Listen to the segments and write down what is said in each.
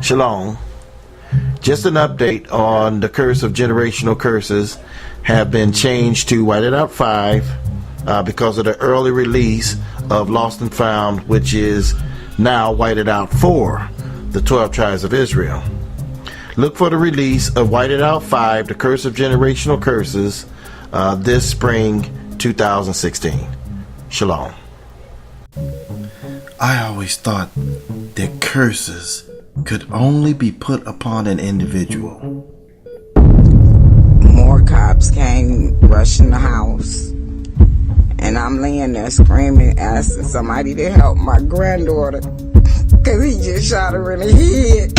Shalom. Just an update on the curse of generational curses have been changed to Whited Out 5 because of the early release of Lost and Found, which is now Whited Out 4, the 12 Tribes of Israel. Look for the release of Whited Out 5, the Curse of Generational Curses, this spring 2016. Shalom. I always thought that curses could only be put upon an individual. More cops came rushing the house, and I'm laying there screaming, asking somebody to help my granddaughter, because he just shot her in the head.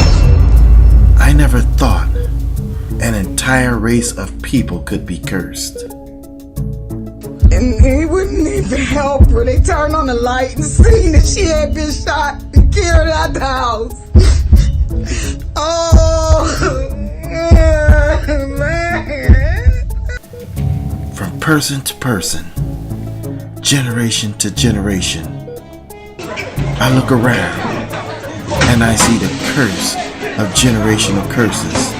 I never thought an entire race of people could be cursed. And he wouldn't even help her. They turned on the light and seen that she had been shot and carried out the house. Oh, man. From person to person, generation to generation, I look around and I see the curse of generational curses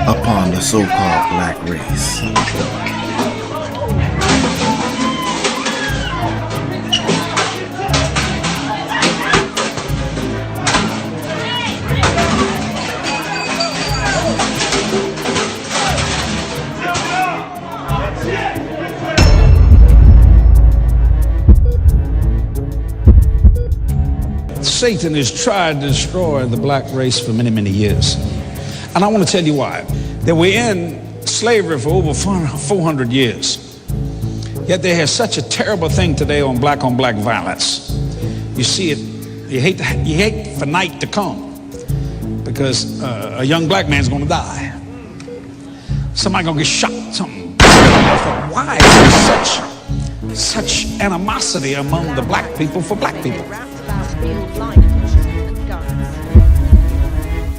upon the so-called black race. Satan has tried to destroy the black race for many, many years. And I want to tell you why. That we're in slavery for over 400 years. Yet there is such a terrible thing today on black violence. You see it, you hate for night to come because a young black man's going to die. Somebody going to get shot, something. Why is there such animosity among the black people for black people?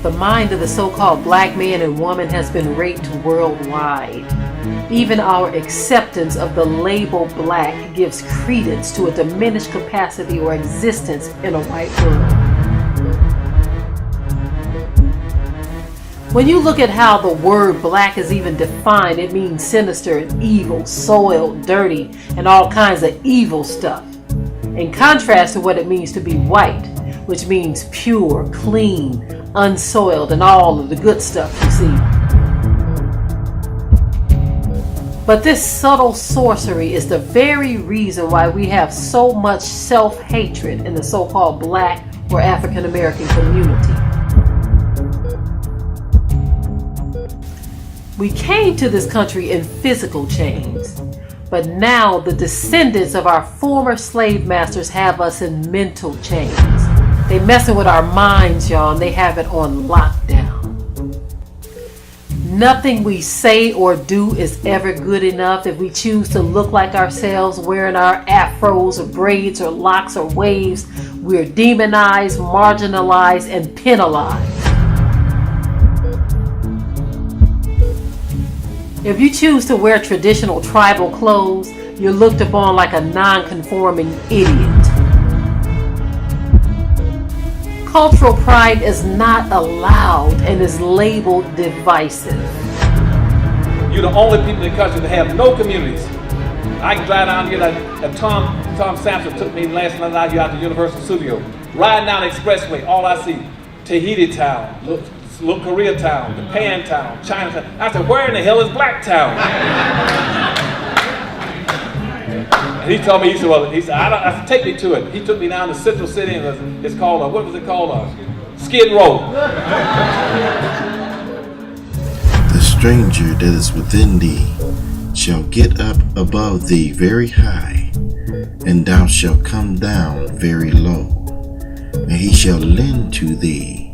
The mind of the so-called black man and woman has been raped worldwide. Even our acceptance of the label black gives credence to a diminished capacity or existence in a white world. When you look at how the word black is even defined, it means sinister and evil, soiled, dirty, and all kinds of evil stuff. In contrast to what it means to be white, which means pure, clean, unsoiled, and all of the good stuff you see. But this subtle sorcery is the very reason why we have so much self-hatred in the so-called black or African American community. We came to this country in physical chains, but now the descendants of our former slave masters have us in mental chains. They messing with our minds, y'all, and they have it on lockdown. Nothing we say or do is ever good enough. If we choose to look like ourselves, wearing our afros or braids or locks or waves, we're demonized, marginalized, and penalized. If you choose to wear traditional tribal clothes, you're looked upon like a non-conforming idiot. Cultural pride is not allowed and is labeled divisive. You're the only people in the country that have no communities. I can drive down here like Tom Sampson took me last night out here out to Universal Studio. Riding down the expressway, all I see, Tahiti Town, Little Korea Town, Japan Town, Chinatown. I said, where in the hell is Black Town? And he told me, he said, I said, take me to it. He took me down to Central City, and it's called, what was it called? Skid Row. The stranger that is within thee shall get up above thee very high, and thou shalt come down very low. And he shall lend to thee,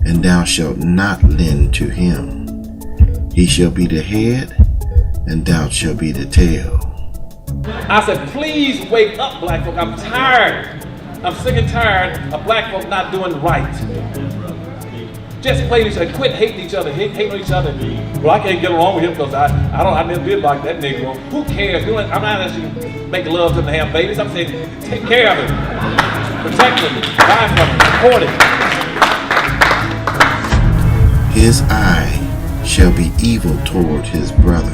and thou shalt not lend to him. He shall be the head, and thou shalt be the tail. I said, please wake up, black folk. I'm tired. I'm sick and tired of black folk not doing right. Just play each other, quit hating each other, hating each other. Well, I can't get along with him because I never been like that Negro. Who cares? I'm not asking you to make love to them and have babies. I'm saying take care of him, protect him, buy from him, support him. His eye shall be evil toward his brother,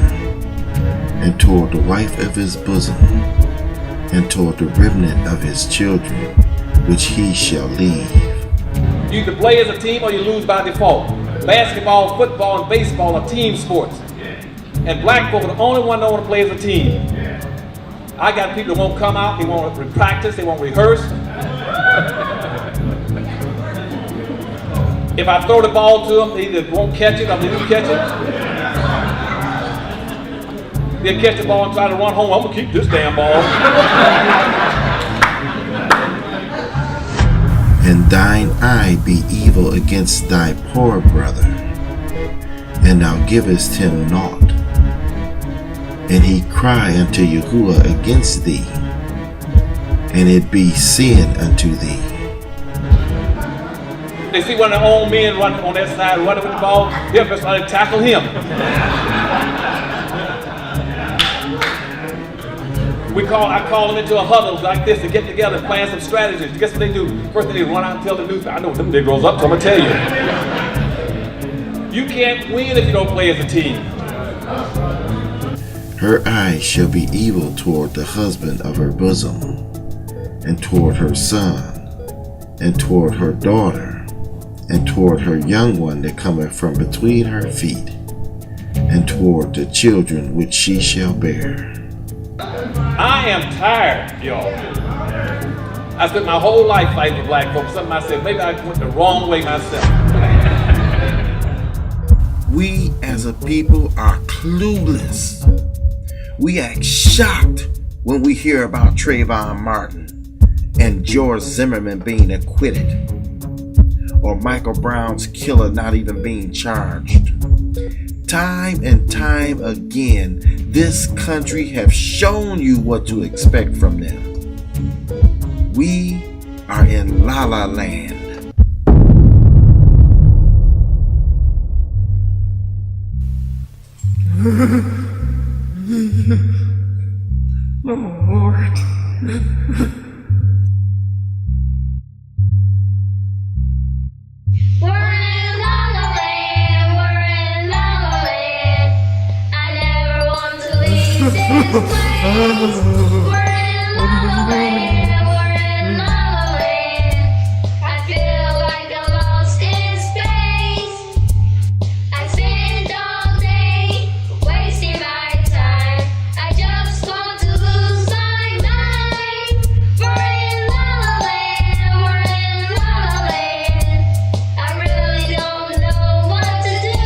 and toward the wife of his bosom, and toward the remnant of his children, which he shall leave. You either play as a team or you lose by default. Basketball, football, and baseball are team sports. And black folk are the only one that want to play as a team. I got people that won't come out, they won't practice, they won't rehearse. If I throw the ball to them, they either won't catch it or they do catch it. They'll catch the ball and try to run home. I'm gonna keep this damn ball. And thine eye be evil against thy poor brother, and thou givest him naught. And he cry unto Yahuwah against thee, and it be sin unto thee. They see one of their own men running on that side, running with the ball, they'll just try to tackle him. I call them into a huddle like this to get together and plan some strategies. Guess what they do? First thing they run out and tell the news. I know them Negroes up, so I'm gonna tell you. You can't win if you don't play as a team. Her eye shall be evil toward the husband of her bosom, and toward her son, and toward her daughter, and toward her young one that cometh from between her feet, and toward the children which she shall bear. I am tired, y'all. I spent my whole life fighting for black folks. Something I said, maybe I went the wrong way myself. We as a people are clueless. We act shocked when we hear about Trayvon Martin and George Zimmerman being acquitted, or Michael Brown's killer not even being charged. Time and time again, this country have shown you what to expect from them. We are in La La Land. Lord. We're in La La Land, we're in La La Land. I feel like I'm lost in space. I spend all day wasting my time. I just want to lose my mind. We're in La La Land, we're in La La Land. I really don't know what to do.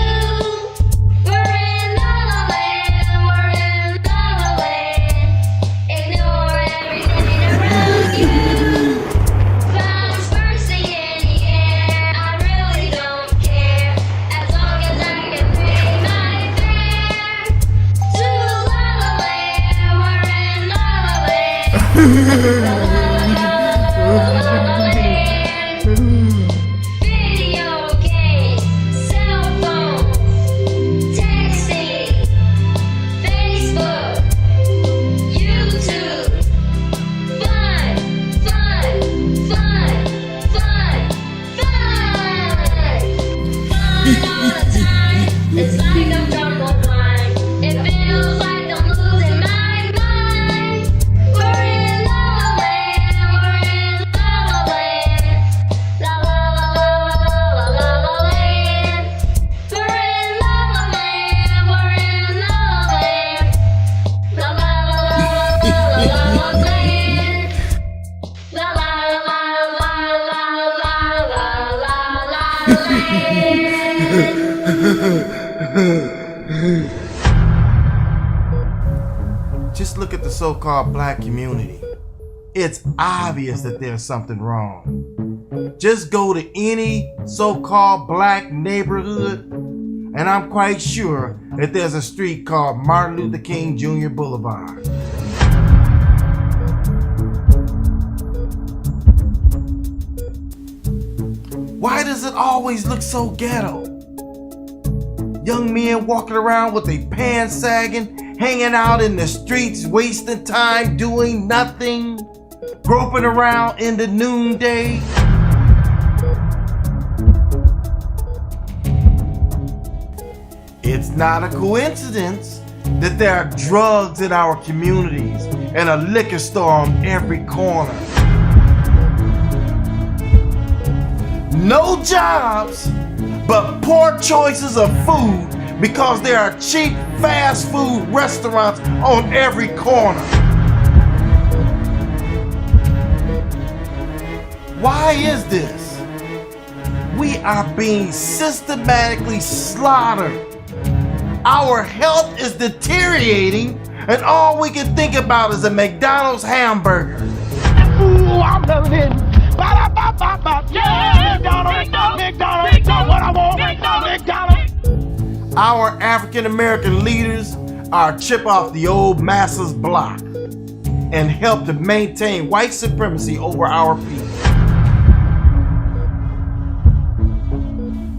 We're in La La Land, we're in La La Land. Ignore everything around you. Clouds bursting in the air, I really don't care. As long as I can pay my fare to La La Land, we're in La La Land. La La Land. Video games, cell phones, texting, Facebook, YouTube, fun, fun, fun, fun, fun. Fun all the time. It's like I'm drunk on wine. It feels like I'm losing my mind. We're in La La Land, we're in La La Land. La la la la la la la land. We're in La La Land, we're in La La Land. La la la la la la la land. La la la la la la la la land. Just look at the so-called black community. It's obvious that there's something wrong. Just go to any so-called black neighborhood, and I'm quite sure that there's a street called Martin Luther King Jr. Boulevard. Why does it always look so ghetto? Young men walking around with their pants sagging, hanging out in the streets, wasting time doing nothing, groping around in the noonday. It's not a coincidence that there are drugs in our communities and a liquor store on every corner. No jobs, but poor choices of food because there are cheap fast food restaurants on every corner. Why is this? We are being systematically slaughtered. Our health is deteriorating, and all we can think about is a McDonald's hamburger. Ooh, I'm loving it. Yeah, McDonald's, what I want, McDonald's. Our African American leaders are chip off the old masses block and help to maintain white supremacy over our people.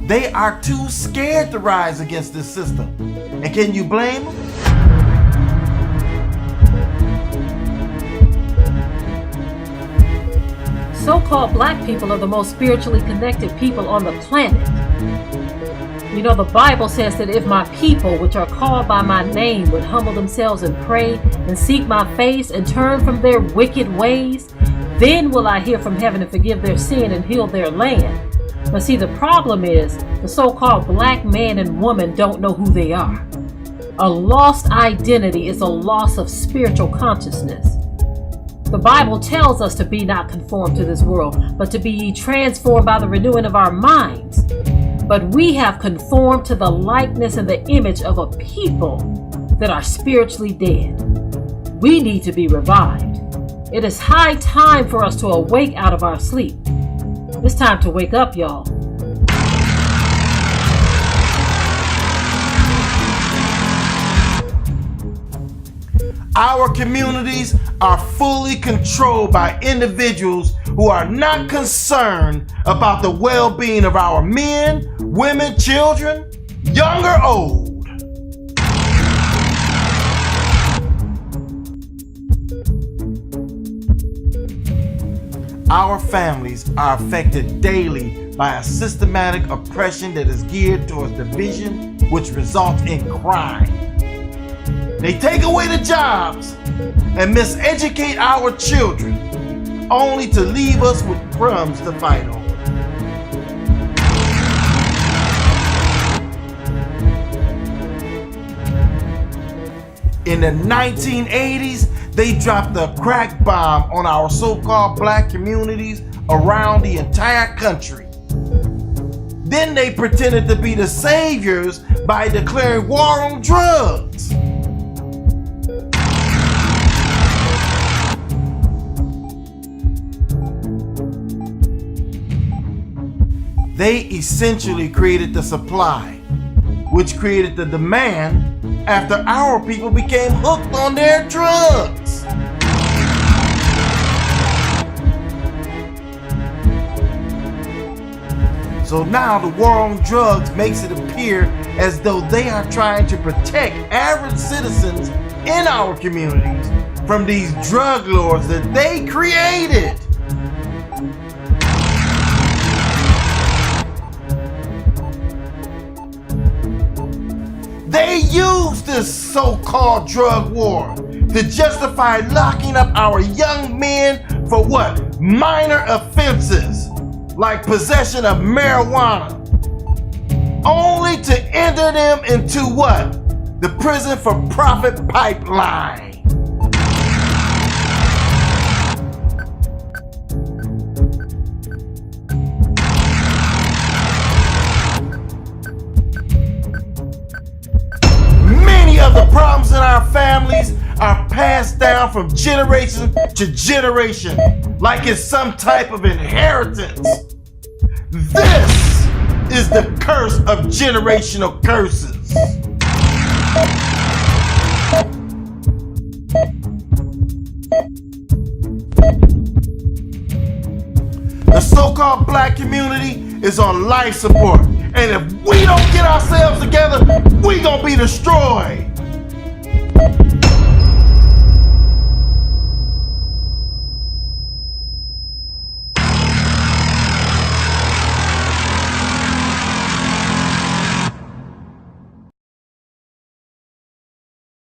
They are too scared to rise against this system. And can you blame them? So-called black people are the most spiritually connected people on the planet. You know, the Bible says that if my people, which are called by my name, would humble themselves and pray and seek my face and turn from their wicked ways, then will I hear from heaven and forgive their sin and heal their land. But see, the problem is the so-called black man and woman don't know who they are. A lost identity is a loss of spiritual consciousness. The Bible tells us to be not conformed to this world, but to be ye transformed by the renewing of our minds. But we have conformed to the likeness and the image of a people that are spiritually dead. We need to be revived. It is high time for us to awake out of our sleep. It's time to wake up, y'all. Our communities are fully controlled by individuals who are not concerned about the well-being of our men, women, children, young or old. Our families are affected daily by a systematic oppression that is geared towards division, which results in crime. They take away the jobs and miseducate our children, only to leave us with crumbs to fight on. In the 1980s, they dropped a crack bomb on our so-called black communities around the entire country. Then they pretended to be the saviors by declaring war on drugs. They essentially created the supply, which created the demand after our people became hooked on their drugs. So now the war on drugs makes it appear as though they are trying to protect average citizens in our communities from these drug lords that they created. They use this so-called drug war to justify locking up our young men for what? Minor offenses, like possession of marijuana, only to enter them into what? The prison for profit pipeline. Of the problems in our families are passed down from generation to generation like it's some type of inheritance. This is the curse of generational curses. The so-called black community is on life support, and if we don't get ourselves together, we gonna be destroyed.